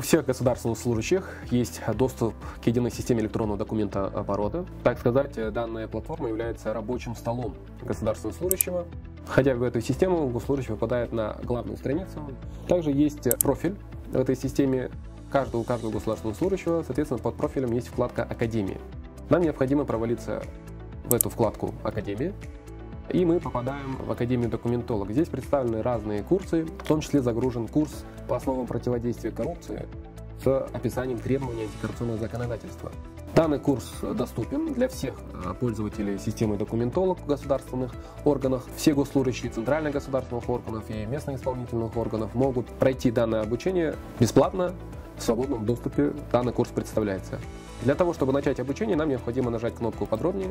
всех государственных служащих есть доступ к единой системе электронного документооборота. Так сказать, данная платформа является рабочим столом государственного служащего. Входя в эту систему, госслужащий попадает на главную страницу. Также есть профиль в этой системе каждого государственного служащего. Соответственно, под профилем есть вкладка «Академия». Нам необходимо провалиться в эту вкладку «Академия». И мы попадаем в Академию документолога. Здесь представлены разные курсы, в том числе загружен курс по основам противодействия коррупции с описанием требований антикоррупционного законодательства. Данный курс доступен для всех пользователей системы документолог в государственных органах. Все госслужащие центральных государственных органов и местных исполнительных органов могут пройти данное обучение бесплатно, в свободном доступе. Данный курс представляется. Для того, чтобы начать обучение, нам необходимо нажать кнопку «Подробнее».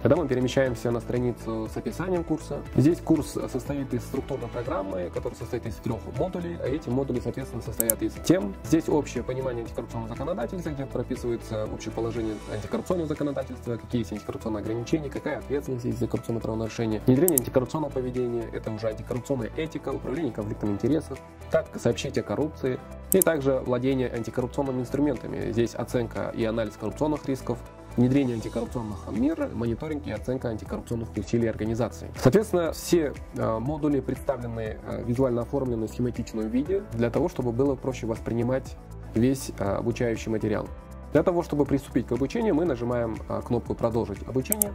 Когда мы перемещаемся на страницу с описанием курса, здесь курс состоит из структурной программы, которая состоит из 3 модулей, а эти модули, соответственно, состоят из тем. Здесь общее понимание антикоррупционного законодательства, где прописывается общее положение антикоррупционного законодательства, какие есть антикоррупционные ограничения, какая ответственность есть за коррупционное правонарушение, внедрение антикоррупционного поведения, это уже антикоррупционная этика, управление конфликтом интересов, как сообщить о коррупции, и также владение антикоррупционными инструментами. Здесь оценка и анализ коррупционных рисков, внедрение антикоррупционных мер, мониторинг и оценка антикоррупционных усилий организации. Соответственно, все модули представлены визуально оформлены в схематичном виде, для того, чтобы было проще воспринимать весь обучающий материал. Для того, чтобы приступить к обучению, мы нажимаем кнопку «Продолжить обучение»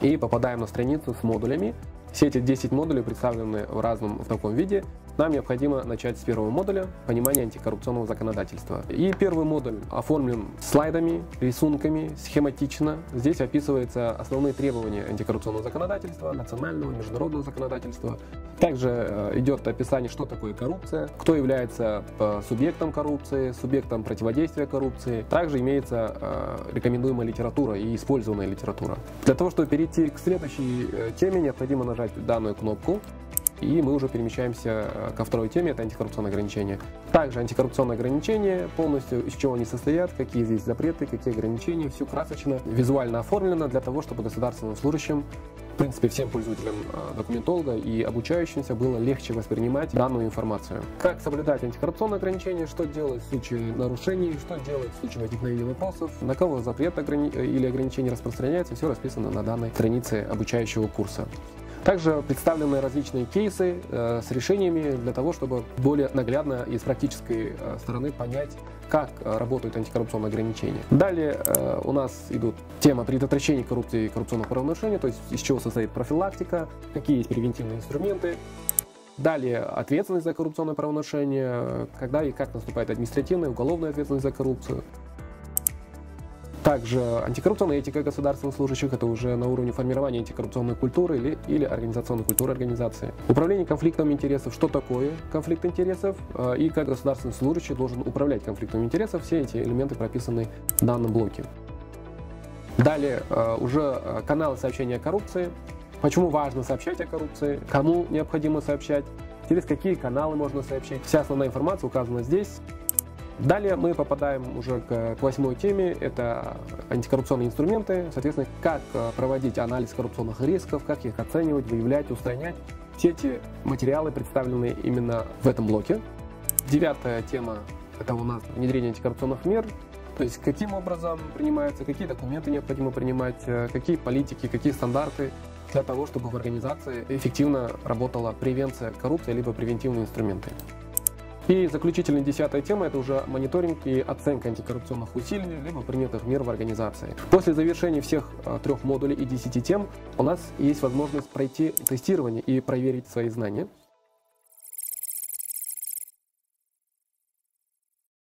и попадаем на страницу с модулями. Все эти 10 модулей представлены в таком виде. Нам необходимо начать с первого модуля «Понимание антикоррупционного законодательства». И первый модуль оформлен слайдами, рисунками, схематично. Здесь описываются основные требования антикоррупционного законодательства, национального, международного законодательства. Также идет описание, что такое коррупция, кто является субъектом коррупции, субъектом противодействия коррупции. Также имеется рекомендуемая литература и использованная литература. Для того, чтобы перейти к следующей теме, необходимо нажать данную кнопку. И мы уже перемещаемся ко второй теме, это антикоррупционные ограничения. Также антикоррупционные ограничения, полностью из чего они состоят, какие здесь запреты, какие ограничения, все красочно, визуально оформлено для того, чтобы государственным служащим, в принципе, всем пользователям документолога и обучающимся было легче воспринимать данную информацию. Как соблюдать антикоррупционные ограничения, что делать в случае нарушений, что делать в случае возникновения вопросов, на кого запрет или ограничения распространяется, все расписано на данной странице обучающего курса. Также представлены различные кейсы с решениями для того, чтобы более наглядно и с практической стороны понять, как работают антикоррупционные ограничения. Далее у нас идут тема предотвращения коррупции и коррупционных правонарушений, то есть из чего состоит профилактика, какие есть превентивные инструменты. Далее ответственность за коррупционное правонарушение, когда и как наступает административная, уголовная ответственность за коррупцию. Также антикоррупционная этика государственных служащих, это уже на уровне формирования антикоррупционной культуры или организационной культуры организации. Управление конфликтом интересов, что такое конфликт интересов и как государственный служащий должен управлять конфликтом интересов, все эти элементы прописаны в данном блоке. Далее уже каналы сообщения о коррупции, почему важно сообщать о коррупции, кому необходимо сообщать, через какие каналы можно сообщить. Вся основная информация указана здесь. Далее мы попадаем уже к 8-й теме, это антикоррупционные инструменты, соответственно, как проводить анализ коррупционных рисков, как их оценивать, выявлять, устранять. Все эти материалы представлены именно в этом блоке. 9-я тема – это у нас внедрение антикоррупционных мер, то есть каким образом принимаются, какие документы необходимо принимать, какие политики, какие стандарты для того, чтобы в организации эффективно работала превенция коррупции, либо превентивные инструменты. И заключительная 10-я тема – это уже мониторинг и оценка антикоррупционных усилий, либо принятых мер в организации. После завершения всех 3 модулей и 10 тем у нас есть возможность пройти тестирование и проверить свои знания.